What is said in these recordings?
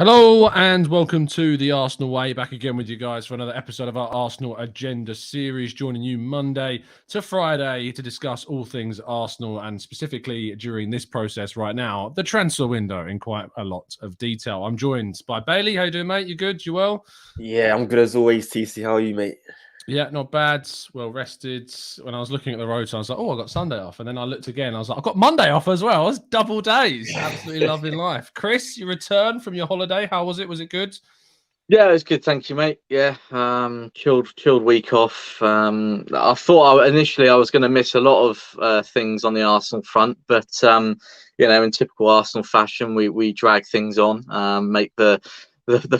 Hello and welcome to the Arsenal Way. Back again with you guys for another episode of our Arsenal Agenda series, joining you Monday to Friday to discuss all things Arsenal and specifically during this process right now, the transfer window in quite a lot of detail. I'm joined by Bailey. How you doing, mate? You good? You well? Yeah, I'm good as always, TC. How are you, mate? Yeah, not bad. Well rested. When I was looking at the road, I was like, oh, I got Sunday off. And then I looked again. I was like, I've got Monday off as well. It's double days. Absolutely loving life. Chris, you returned from your holiday. How was it? Was it good? Yeah, it was good, thank you, mate. Yeah, chilled week off. I thought initially I was going to miss a lot of things on the Arsenal front, but in typical Arsenal fashion, we drag things on, make the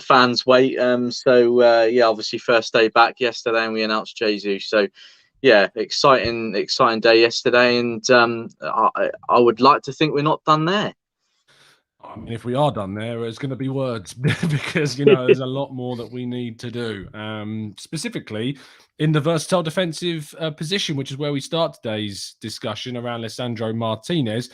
fans wait. Obviously first day back yesterday, and we announced Jesus. So yeah, exciting day yesterday, and I would like to think we're not done there. I mean, if we are done there, it's going to be words because, there's a lot more that we need to do, specifically in the versatile defensive position, which is where we start today's discussion around Lisandro Martinez.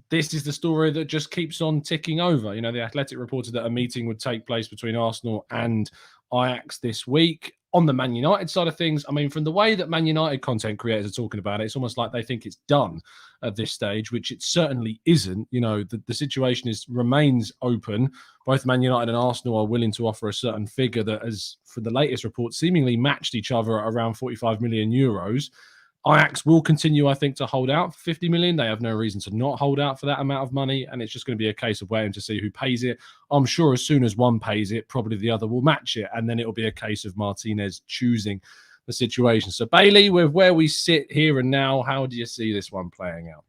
This is the story that just keeps on ticking over. The Athletic reported that a meeting would take place between Arsenal and Ajax this week. On the Man United side of things, I mean, from the way that Man United content creators are talking about it, it's almost like they think it's done at this stage, which it certainly isn't. The situation remains open. Both Man United and Arsenal are willing to offer a certain figure that has, for the latest report, seemingly matched each other at around 45 million euros. Ajax will continue, I think, to hold out for 50 million. They have no reason to not hold out for that amount of money, and it's just going to be a case of waiting to see who pays it. I'm sure as soon as one pays it, probably the other will match it, and then it'll be a case of Martinez choosing the situation. So, Bailey, with where we sit here and now, how do you see this one playing out?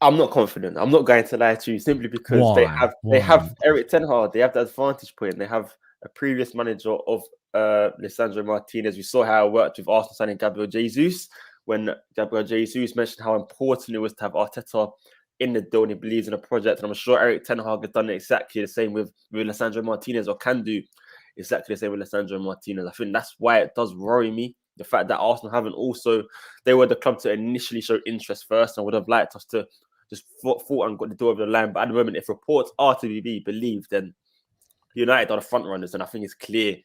I'm not confident. I'm not going to lie to you simply because they have Erik ten Hag. They have the advantage point. They have a previous manager of Lisandro Martinez. We saw how it worked with Arsenal signing Gabriel Jesus. When Gabriel Jesus mentioned how important it was to have Arteta in the deal and he believes in the project. And I'm sure Erik ten Hag has done exactly the same with Lisandro Martinez, or can do exactly the same with Lisandro Martinez. I think that's why it does worry me. The fact that Arsenal haven't also, they were the club to initially show interest first, and I would have liked us to just fought and got the door over the line. But at the moment, if reports are to be believed, then United are the front runners, and I think it's clear.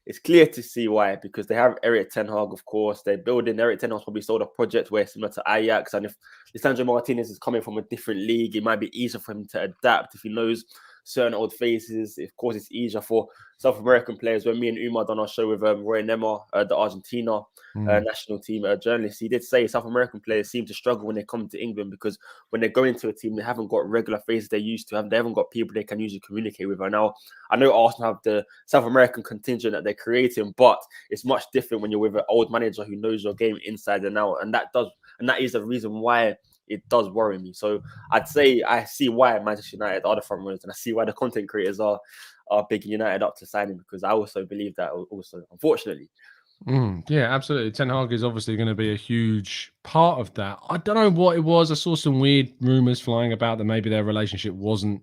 It's clear to see why, because they have Erik ten Hag, of course. They're building. Erik ten Hag's probably sold a project where similar to Ajax, and if Lisandro Martinez is coming from a different league, it might be easier for him to adapt if he knows certain old faces. Of course, it's easier for South American players. When me and Umar done our show with Roy Neymar, the Argentina national team journalist, he did say South American players seem to struggle when they come to England because when they go into a team, they haven't got regular faces they used to have. They haven't got people they can usually communicate with. And now I know Arsenal have the South American contingent that they're creating, but it's much different when you're with an old manager who knows your game inside and out. And that is the reason why it does worry me. So I'd say I see why Manchester United are the front runners, and I see why the content creators are bigging United up to signing, because I also believe that also, unfortunately. Yeah, absolutely. Ten Hag is obviously going to be a huge part of that. I don't know what it was. I saw some weird rumors flying about that maybe their relationship wasn't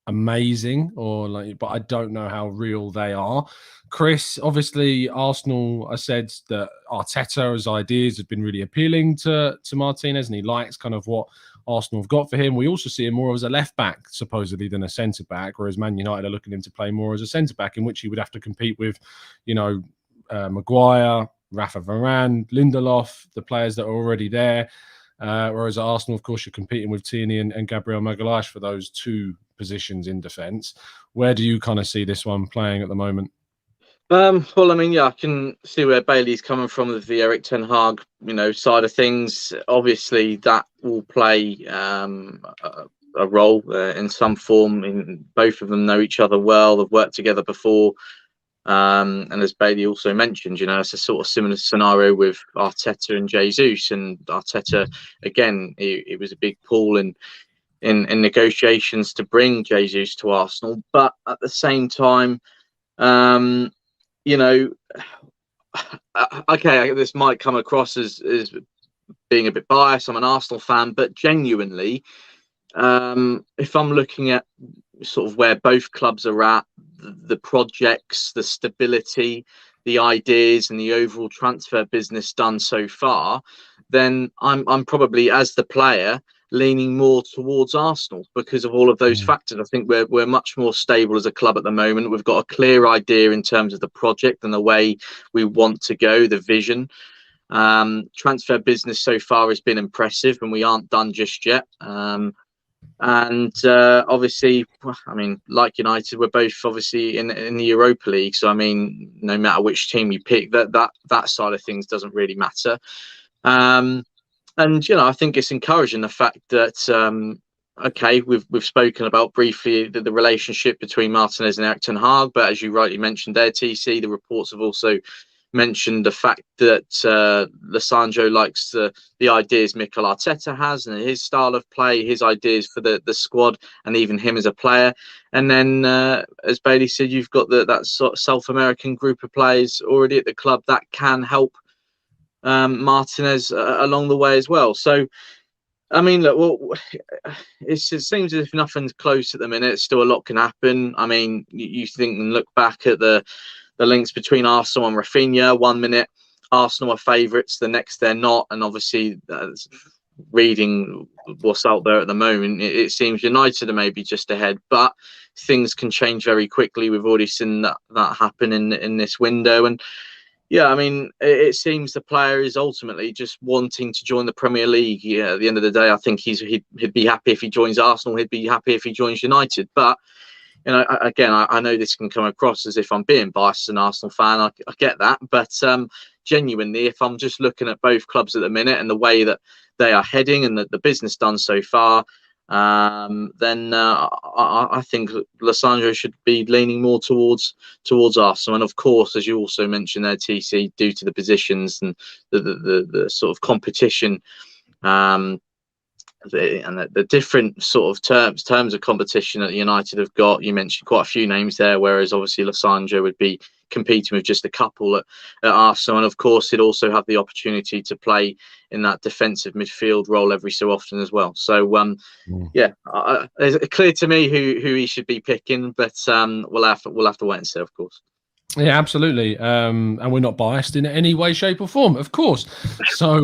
amazing, but I don't know how real they are. Chris, obviously, Arsenal has said that Arteta's ideas have been really appealing to Martinez, and he likes kind of what Arsenal have got for him. We also see him more as a left back, supposedly, than a centre back, whereas Man United are looking him to play more as a centre back, in which he would have to compete with, Maguire, Rafa Varane, Lindelof, the players that are already there. Whereas at Arsenal, of course, you're competing with Tierney and Gabriel Magalhaes for those two positions in defence. Where do you kind of see this one playing at the moment? Well, I mean, I can see where Bailey's coming from with the Erik ten Hag, side of things. Obviously, that will play a role in some form. In both of them know each other well. They've worked together before. And as Bailey also mentioned, it's a sort of similar scenario with Arteta and Jesus. And Arteta, again, it was a big pull in negotiations to bring Jesus to Arsenal. But at the same time, okay, this might come across as being a bit biased. I'm an Arsenal fan, but genuinely, if I'm looking at sort of where both clubs are at, the projects, the stability, the ideas, and the overall transfer business done so far, then I'm probably, as the player, leaning more towards Arsenal because of all of those factors. I think we're much more stable as a club at the moment. We've got a clear idea in terms of the project and the way we want to go, the vision. Transfer business so far has been impressive, and we aren't done just yet. Obviously, I mean, like United, we're both obviously in the Europa League. So I mean, no matter which team you pick, that side of things doesn't really matter. And I think it's encouraging the fact that okay, we've spoken about briefly the relationship between Martinez and Erik ten Hag, but as you rightly mentioned there, TC, the reports have also mentioned the fact that Lisandro likes the ideas Mikel Arteta has and his style of play, his ideas for the squad, and even him as a player. And then, as Bailey said, you've got that sort of South American group of players already at the club that can help Martinez along the way as well. So, I mean, look, well, it seems as if nothing's close at the minute. Still a lot can happen. I mean, you think and look back at the links between Arsenal and Raphinha. 1 minute Arsenal are favourites, the next they're not, and obviously reading what's out there at the moment, it seems United are maybe just ahead, but things can change very quickly. We've already seen that happen in this window. And yeah, I mean, it seems the player is ultimately just wanting to join the Premier League. Yeah, at the end of the day, I think he'd be happy if he joins Arsenal. He'd be happy if he joins United. But again, I know this can come across as if I'm being biased as an Arsenal fan. I get that. But genuinely, if I'm just looking at both clubs at the minute and the way that they are heading and the business done so far, then I think Lisandro should be leaning more towards Arsenal. And of course, as you also mentioned there, TC, due to the positions and the sort of competition, the different sort of terms of competition that United have got. You mentioned quite a few names there, whereas obviously Lisandro would be competing with just a couple at Arsenal. And of course, he'd also have the opportunity to play in that defensive midfield role every so often as well. So yeah, it's clear to me who he should be picking, but we'll have to wait and see, of course. Yeah, absolutely. And we're not biased in any way, shape or form, of course. So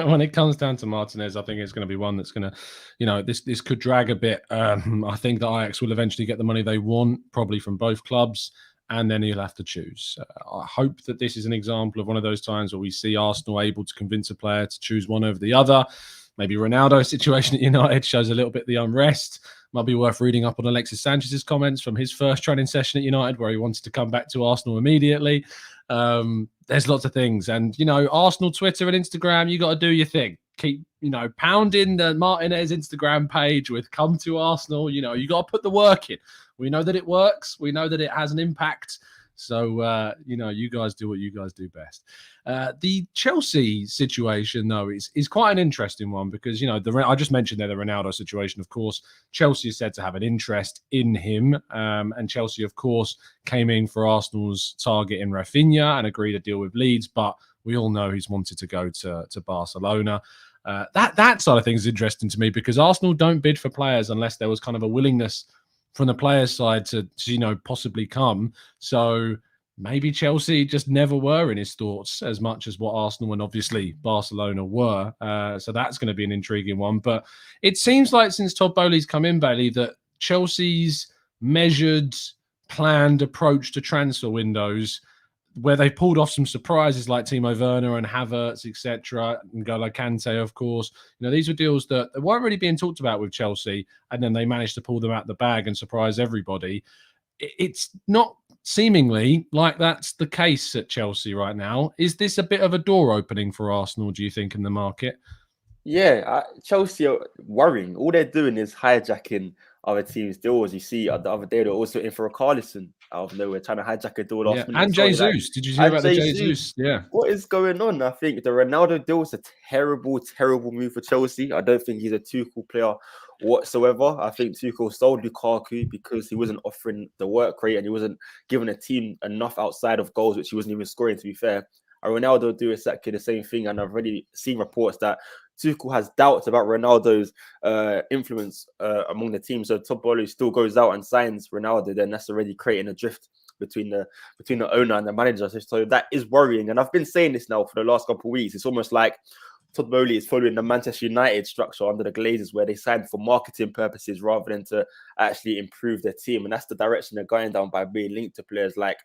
when it comes down to Martinez, I think it's going to be one that's going to, this could drag a bit. I think that Ajax will eventually get the money they want, probably from both clubs, and then he'll have to choose. I hope that this is an example of one of those times where we see Arsenal able to convince a player to choose one over the other. Maybe Ronaldo's situation at United shows a little bit the unrest. Might be worth reading up on Alexis Sanchez's comments from his first training session at United, where he wanted to come back to Arsenal immediately. There's lots of things. And, Arsenal Twitter and Instagram, you got to do your thing. Keep, pounding the Martinez Instagram page with "Come to Arsenal." You got to put the work in. We know that it works. We know that it has an impact. So, you guys do what you guys do best. The Chelsea situation, though, is quite an interesting one because, I just mentioned there the Ronaldo situation. Of course, Chelsea is said to have an interest in him. And Chelsea, of course, came in for Arsenal's target in Raphinha and agreed a deal with Leeds. But we all know he's wanted to go to Barcelona. That side of things is interesting to me because Arsenal don't bid for players unless there was kind of a willingness from the players' side to possibly come. So maybe Chelsea just never were in his thoughts as much as what Arsenal and obviously Barcelona were. So that's going to be an intriguing one. But it seems like since Todd Boehly's come in, Bailey, that Chelsea's measured, planned approach to transfer windows, where they pulled off some surprises like Timo Werner and Havertz, etc., and N'Golo Kante, of course. These were deals that weren't really being talked about with Chelsea, and then they managed to pull them out the bag and surprise everybody. It's not seemingly like that's the case at Chelsea right now. Is this a bit of a door opening for Arsenal, do you think, in the market? Yeah, Chelsea are worrying. All they're doing is hijacking other teams' deals. You see, the other day they're also in for a Carlisson out of nowhere, trying to hijack a deal last minute. And Jesus, did you hear about the Jesus? Yeah. What is going on? I think the Ronaldo deal is a terrible, terrible move for Chelsea. I don't think he's a Tuchel player whatsoever. I think Tuchel sold Lukaku because he wasn't offering the work rate and he wasn't giving a team enough outside of goals, which he wasn't even scoring, to be fair. And Ronaldo do exactly the same thing. And I've already seen reports that Tuchel has doubts about Ronaldo's influence among the team. So Todd Boehly still goes out and signs Ronaldo, then that's already creating a drift between the owner and the manager. So that is worrying. And I've been saying this now for the last couple of weeks. It's almost like Todd Bowley is following the Manchester United structure under the Glazers, where they signed for marketing purposes rather than to actually improve their team. And that's the direction they're going down by being linked to players like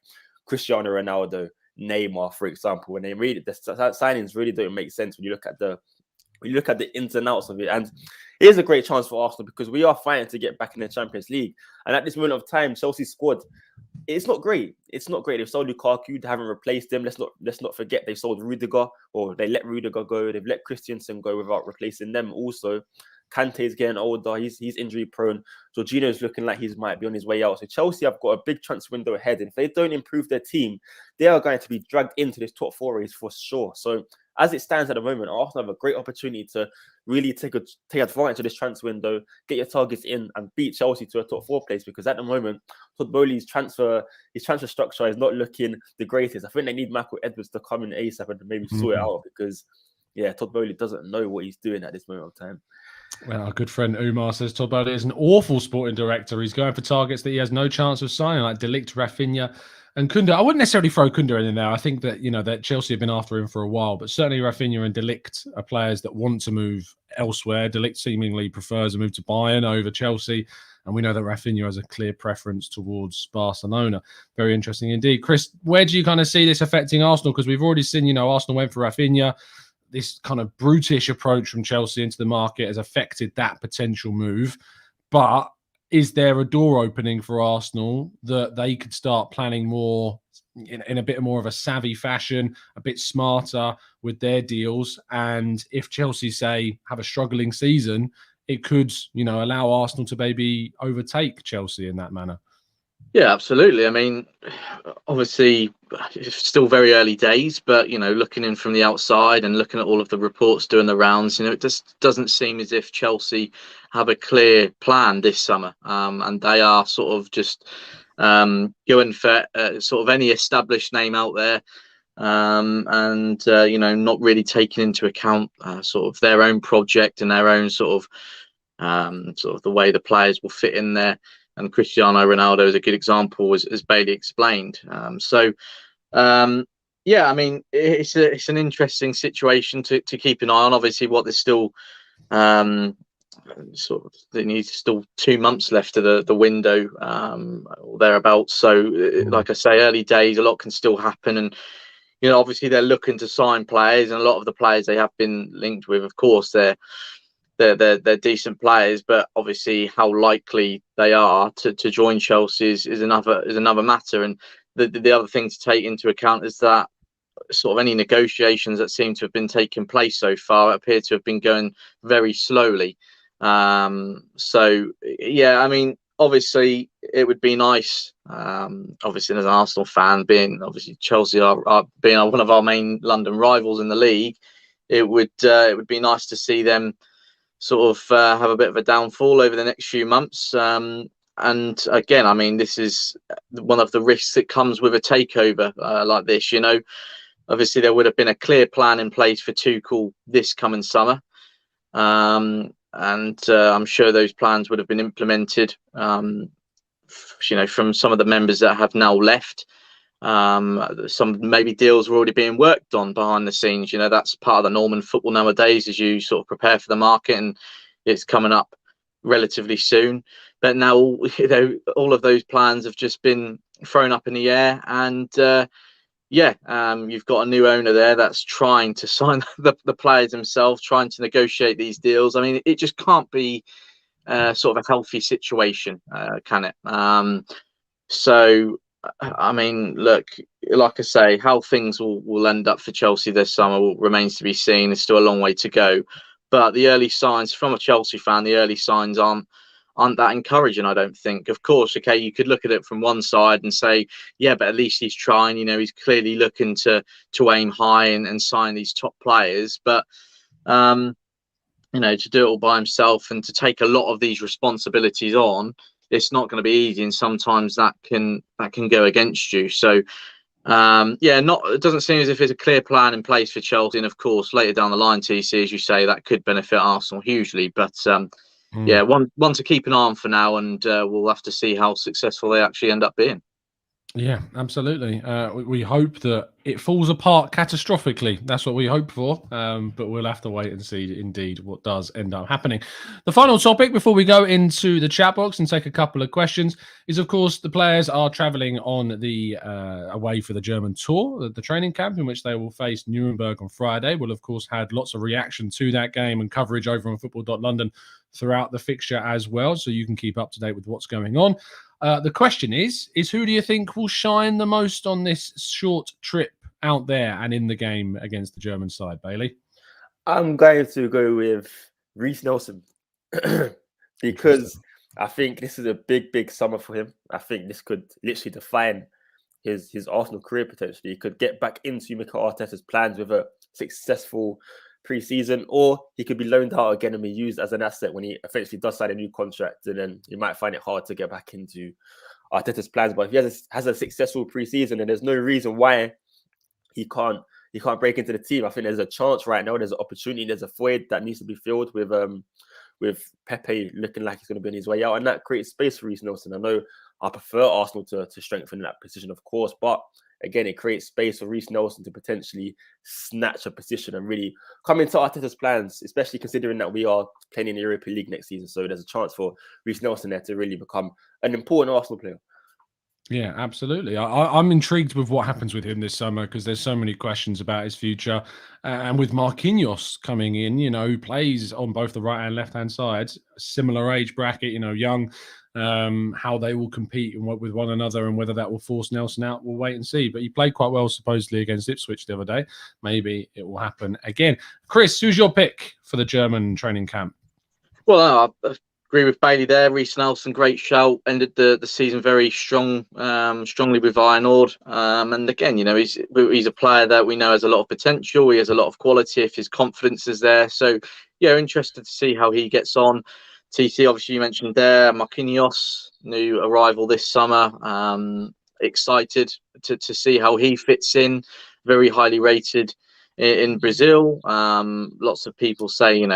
Cristiano Ronaldo, Neymar, for example. When they read it, the signings really don't make sense when you look at the ins and outs of it. And it is a great chance for Arsenal because we are fighting to get back in the Champions League. And at this moment of time, Chelsea's squad, it's not great. It's not great. They've sold Lukaku. They haven't replaced him. Let's not forget they sold Rudiger, or they let Rudiger go. They've let Christensen go without replacing them. Also, Kante is getting older. He's injury prone. Jorginho's looking like he might be on his way out. So Chelsea have got a big transfer window ahead. And if they don't improve their team, they are going to be dragged into this top 4 race for sure. So as it stands at the moment, Arsenal have a great opportunity to really take advantage of this transfer window, get your targets in, and beat Chelsea to a top 4 place. Because at the moment, Todd Bowley's transfer structure is not looking the greatest. I think they need Michael Edwards to come in ASAP and maybe sort it out, because Todd Bowley doesn't know what he's doing at this moment of time. Well, our good friend Umar says Todd Bowley is an awful sporting director. He's going for targets that he has no chance of signing, like Delict, Rafinha, and Kunda. I wouldn't necessarily throw Kunda in there. I think that that Chelsea have been after him for a while, but certainly Rafinha and Delict are players that want to move elsewhere. Delict seemingly prefers a move to Bayern over Chelsea, and we know that Rafinha has a clear preference towards Barcelona. Very interesting indeed. Chris, where do you kind of see this affecting Arsenal? Because we've already seen, Arsenal went for Rafinha. This kind of brutish approach from Chelsea into the market has affected that potential move. But is there a door opening for Arsenal that they could start planning more in a bit more of a savvy fashion, a bit smarter with their deals? And if Chelsea, say, have a struggling season, it could, allow Arsenal to maybe overtake Chelsea in that manner. Yeah, absolutely. I mean, obviously, it's still very early days, but, looking in from the outside and looking at all of the reports doing the rounds, it just doesn't seem as if Chelsea have a clear plan this summer. And they are sort of just going for sort of any established name out there. And not really taking into account sort of their own project and their own sort of the way the players will fit in there. And Cristiano Ronaldo is a good example, as Bailey explained. I mean, it's an interesting situation to keep an eye on. Obviously, there's still there needs still 2 months left of the window or thereabouts. So, like I say, early days, a lot can still happen. And obviously, they're looking to sign players, and a lot of the players they have been linked with, of course, they're decent players, but obviously how likely they are to join Chelsea is another matter. And the other thing to take into account is that sort of any negotiations that seem to have been taking place so far appear to have been going very slowly. I mean, obviously it would be nice, obviously as an Arsenal fan, being obviously Chelsea are being one of our main London rivals in the league, it would be nice to see them sort of have a bit of a downfall over the next few months. And again, I mean, this is one of the risks that comes with a takeover like this. Obviously there would have been a clear plan in place for Tuchel this coming summer. And I'm sure those plans would have been implemented, from some of the members that have now left. Some maybe deals were already being worked on behind the scenes. That's part of the norm in football nowadays, as you sort of prepare for the market, and it's coming up relatively soon. But now, all of those plans have just been thrown up in the air, and you've got a new owner there that's trying to sign the players themselves, trying to negotiate these deals. I mean, it just can't be sort of a healthy situation, can it? I mean, look, like I say, how things will end up for Chelsea this summer remains to be seen. There's still a long way to go. But the early signs, from a Chelsea fan, aren't that encouraging, I don't think. Of course, okay, you could look at it from one side and say, yeah, but at least he's trying. He's clearly looking to aim high and sign these top players. But, to do it all by himself and to take a lot of these responsibilities on, it's not going to be easy, and sometimes that can go against you. So, it doesn't seem as if there's a clear plan in place for Chelsea. And of course, later down the line, TC, as you say, that could benefit Arsenal hugely. But one to keep an eye on for now, and we'll have to see how successful they actually end up being. Yeah, absolutely. We hope that it falls apart catastrophically. That's what we hope for. But we'll have to wait and see indeed what does end up happening. The final topic before we go into the chat box and take a couple of questions is, of course, the players are travelling on the away for the German tour, the training camp in which they will face Nuremberg on Friday. We'll, of course, had lots of reaction to that game and coverage over on football.london throughout the fixture as well. So you can keep up to date with what's going on. The question is who do you think will shine the most on this short trip out there and in the game against the German side, Bailey? I'm going to go with Reiss Nelson because I think this is a big summer for him. I think this could literally define his Arsenal career potentially. He could get back into Mikel Arteta's plans with a successful pre-season, or he could be loaned out again and be used as an asset when he eventually does sign a new contract, and then you might find it hard to get back into Arteta's plans. But if he has a successful pre-season, and there's no reason why he can't break into the team. I think there's a chance right now. There's an opportunity. There's a void that needs to be filled with Pepe looking like he's going to be on his way out, and that creates space for Reiss Nelson. I know I prefer Arsenal to strengthen that position, of course, but again, it creates space for Reiss Nelson to potentially snatch a position and really come into Arteta's plans, especially considering that we are playing in the Europa League next season. So there's a chance for Reiss Nelson there to really become an important Arsenal player. Yeah, absolutely. I'm intrigued with what happens with him this summer because there's so many questions about his future. And with Marquinhos coming in, who plays on both the right and left hand sides, similar age bracket, young, how they will compete and work with one another and whether that will force Nelson out, we'll wait and see. But he played quite well, supposedly, against Ipswich the other day. Maybe it will happen again. Chris, who's your pick for the German training camp? Well, agree with Bailey there. Reiss Nelson, great shout. Ended the season very strongly with Feyenoord. And again, he's a player that we know has a lot of potential. He has a lot of quality if his confidence is there. So, yeah, interested to see how he gets on. TC, obviously, you mentioned there, Marquinhos, new arrival this summer. Excited to see how he fits in. Very highly rated in Brazil. Lots of people say,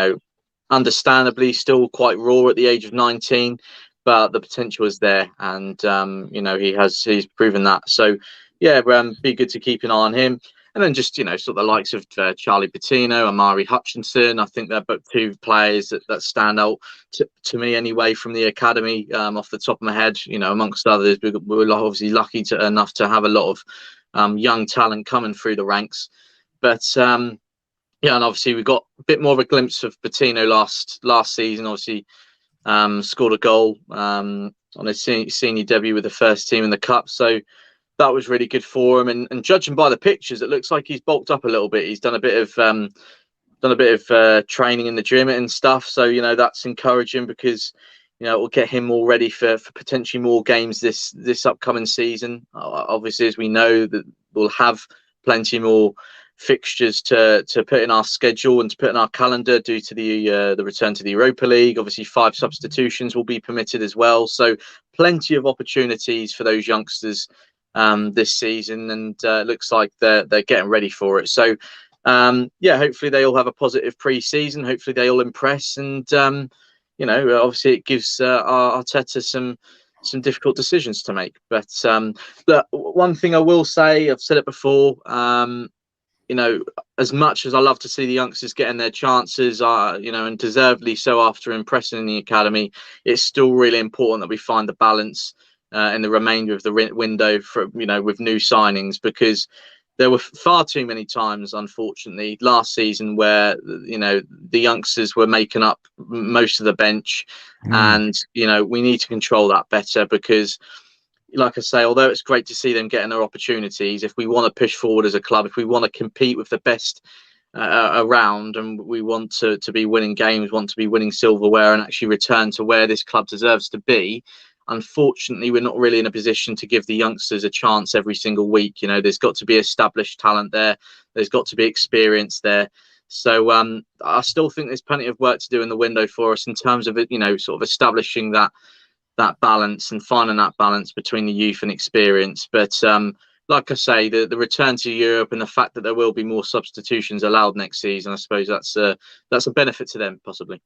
understandably still quite raw at the age of 19, but the potential is there, and he's proven that. So yeah, be good to keep an eye on him. And then just sort of the likes of Charlie Patino, Amari Hutchinson. I think they're both two players that stand out to me anyway from the academy, off the top of my head. Amongst others, we're obviously lucky enough to have a lot of young talent coming through the ranks, but yeah, and obviously we got a bit more of a glimpse of Patino last season. Obviously, scored a goal on his senior debut with the first team in the cup. So that was really good for him. And judging by the pictures, it looks like he's bulked up a little bit. He's done a bit of training in the gym and stuff. So that's encouraging because it will get him all ready for potentially more games this upcoming season. Obviously, as we know, that we'll have plenty more fixtures to put in our schedule and to put in our calendar due to the return to the Europa League. Obviously, 5 substitutions will be permitted as well, so plenty of opportunities for those youngsters this season, and it looks like they're getting ready for it. So yeah, hopefully they all have a positive pre-season. Hopefully they all impress, and obviously it gives Arteta some difficult decisions to make. But look, one thing I will say, I've said it before, as much as I love to see the youngsters getting their chances, and deservedly so after impressing in the academy, it's still really important that we find the balance in the remainder of the window for, with new signings, because there were far too many times, unfortunately, last season where, the youngsters were making up most of the bench. And, we need to control that better because, like I say, although it's great to see them getting their opportunities, if we want to push forward as a club, if we want to compete with the best around, and we want to be winning games, want to be winning silverware and actually return to where this club deserves to be, unfortunately, we're not really in a position to give the youngsters a chance every single week. There's got to be established talent there. There's got to be experience there. So I still think there's plenty of work to do in the window for us in terms of it, sort of establishing that balance and finding that balance between the youth and experience. But like I say, the return to Europe and the fact that there will be more substitutions allowed next season, I suppose that's a benefit to them, possibly.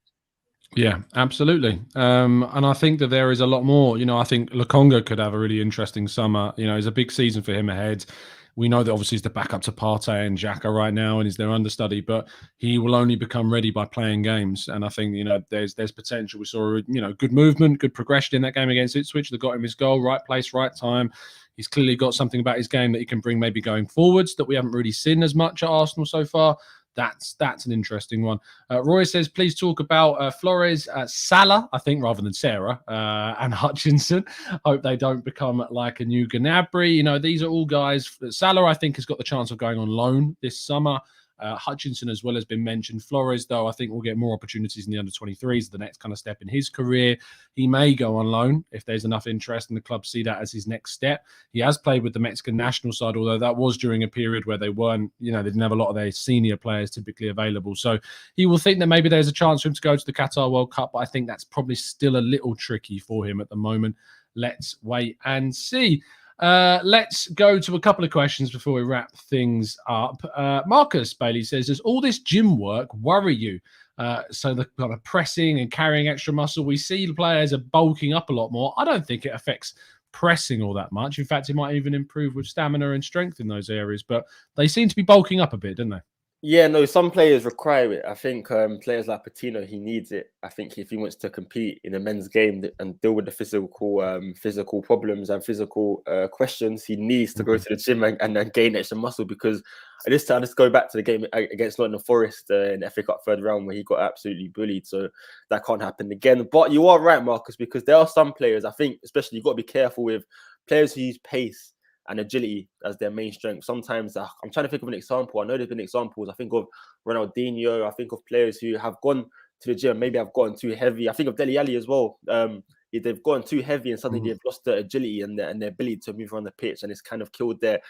Yeah, absolutely. And I think that there is a lot more. I think Lukonga could have a really interesting summer. It's a big season for him ahead. We know that obviously he's the backup to Partey and Xhaka right now and he's their understudy, but he will only become ready by playing games. And I think, there's potential. We saw, good movement, good progression in that game against Ipswich that got him his goal, right place, right time. He's clearly got something about his game that he can bring maybe going forwards that we haven't really seen as much at Arsenal so far. That's an interesting one. Roy says, please talk about Flores, Salah, I think, rather than Sarah, and Hutchinson. Hope they don't become like a new Gnabry. These are all guys. Salah, I think, has got the chance of going on loan this summer. Hutchinson as well has been mentioned. Flores, though, I think will get more opportunities in the under-23s, the next kind of step in his career. He may go on loan if there's enough interest and the club see that as his next step. He has played with the Mexican national side, although that was during a period where they weren't, they didn't have a lot of their senior players typically available. So he will think that maybe there's a chance for him to go to the Qatar World Cup, but I think that's probably still a little tricky for him at the moment. Let's wait and see. Let's go to a couple of questions before we wrap things up. Marcus Bailey says, does all this gym work worry you? So the kind of pressing and carrying extra muscle, we see the players are bulking up a lot more. I don't think it affects pressing all that much. In fact, it might even improve with stamina and strength in those areas, but they seem to be bulking up a bit, don't they? Yeah, no, some players require it. I think players like Patino, he needs it. I think if he wants to compete in a men's game and deal with the physical problems and physical questions, he needs to go to the gym and gain extra muscle. Because I just go back to the game against Nottingham Forest in the FA Cup third round where he got absolutely bullied. So that can't happen again. But you are right, Marcus, because there are some players, I think, especially you've got to be careful with players who use pace and agility as their main strength. Sometimes I'm trying to think of an example. I know there's been examples. I think of Ronaldinho. I think of players who have gone to the gym, maybe have gotten too heavy. I think of Dele Alli as well. They've gotten too heavy and suddenly they've lost their agility and their ability to move around the pitch, and it's kind of killed their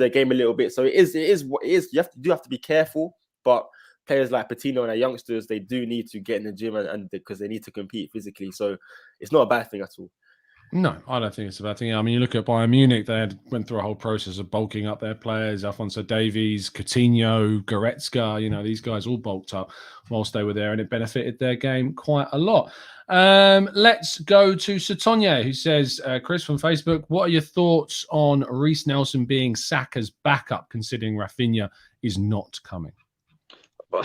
game a little bit. So it is what it is. You have to be careful, but players like Patino and our youngsters, they do need to get in the gym and because they need to compete physically. So it's not a bad thing at all. No, I don't think it's a bad thing. I mean, you look at Bayern Munich, they went through a whole process of bulking up their players. Alphonso Davies, Coutinho, Goretzka, these guys all bulked up whilst they were there, and it benefited their game quite a lot. Let's go to Satonya, who says, Chris from Facebook, what are your thoughts on Reece Nelson being Saka's backup, considering Rafinha is not coming?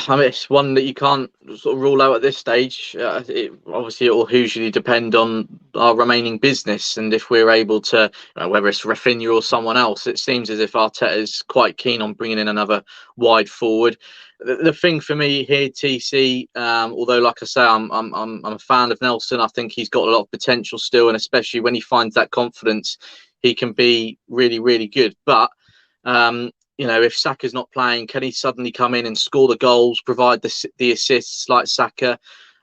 I mean, it's one that you can't sort of rule out at this stage. It will hugely depend on our remaining business, and if we're able to, whether it's Rafinha or someone else, it seems as if Arteta is quite keen on bringing in another wide forward. The thing for me here, TC, although like I say, I'm a fan of Nelson. I think he's got a lot of potential still, and especially when he finds that confidence, he can be really, really good. But if Saka's not playing, can he suddenly come in and score the goals, provide the assists like Saka?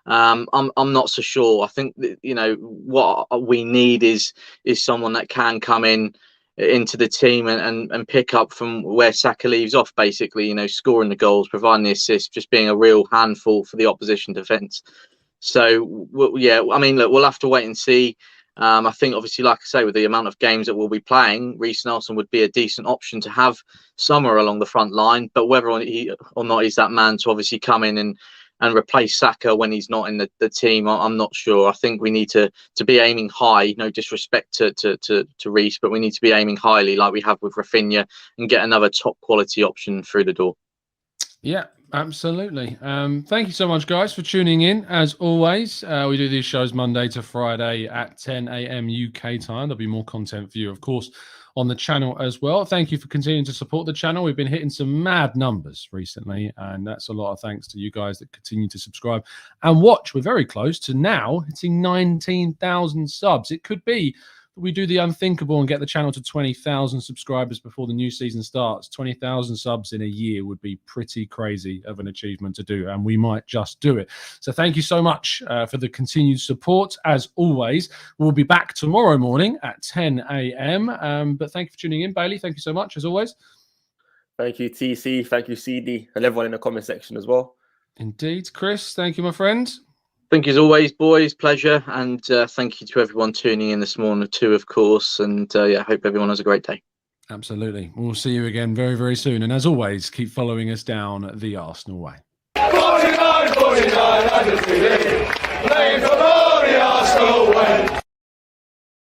I'm not so sure. I think that, what we need is someone that can come into the team and pick up from where Saka leaves off, basically, scoring the goals, providing the assists, just being a real handful for the opposition defence. So, I mean, look, we'll have to wait and see. I think, obviously, like I say, with the amount of games that we'll be playing, Reece Nelson would be a decent option to have somewhere along the front line. But whether or not he's that man to obviously come in and replace Saka when he's not in the team, I'm not sure. I think we need to be aiming high. No disrespect to Reece, but we need to be aiming highly like we have with Rafinha and get another top quality option through the door. Yeah, absolutely. Thank you so much, guys, for tuning in. As always, we do these shows Monday to Friday at 10 a.m. UK time. There'll be more content for you, of course, on the channel as well. Thank you for continuing to support the channel. We've been hitting some mad numbers recently, and that's a lot of thanks to you guys that continue to subscribe and watch. We're very close to now hitting 19,000 subs. It could be we do the unthinkable and get the channel to 20,000 subscribers before the new season starts. 20,000 subs in a year would be pretty crazy of an achievement to do, and we might just do it. So thank you so much for the continued support. As always, we'll be back tomorrow morning at 10 a.m. But thank you for tuning in, Bailey. Thank you so much, as always. Thank you, TC. Thank you, CD, and everyone in the comment section as well. Indeed. Chris, thank you, my friend. Thank you as always, boys. Pleasure. And thank you to everyone tuning in this morning too, of course. And I hope everyone has a great day. Absolutely. We'll see you again very, very soon. And as always, keep following us down the Arsenal way. Playing for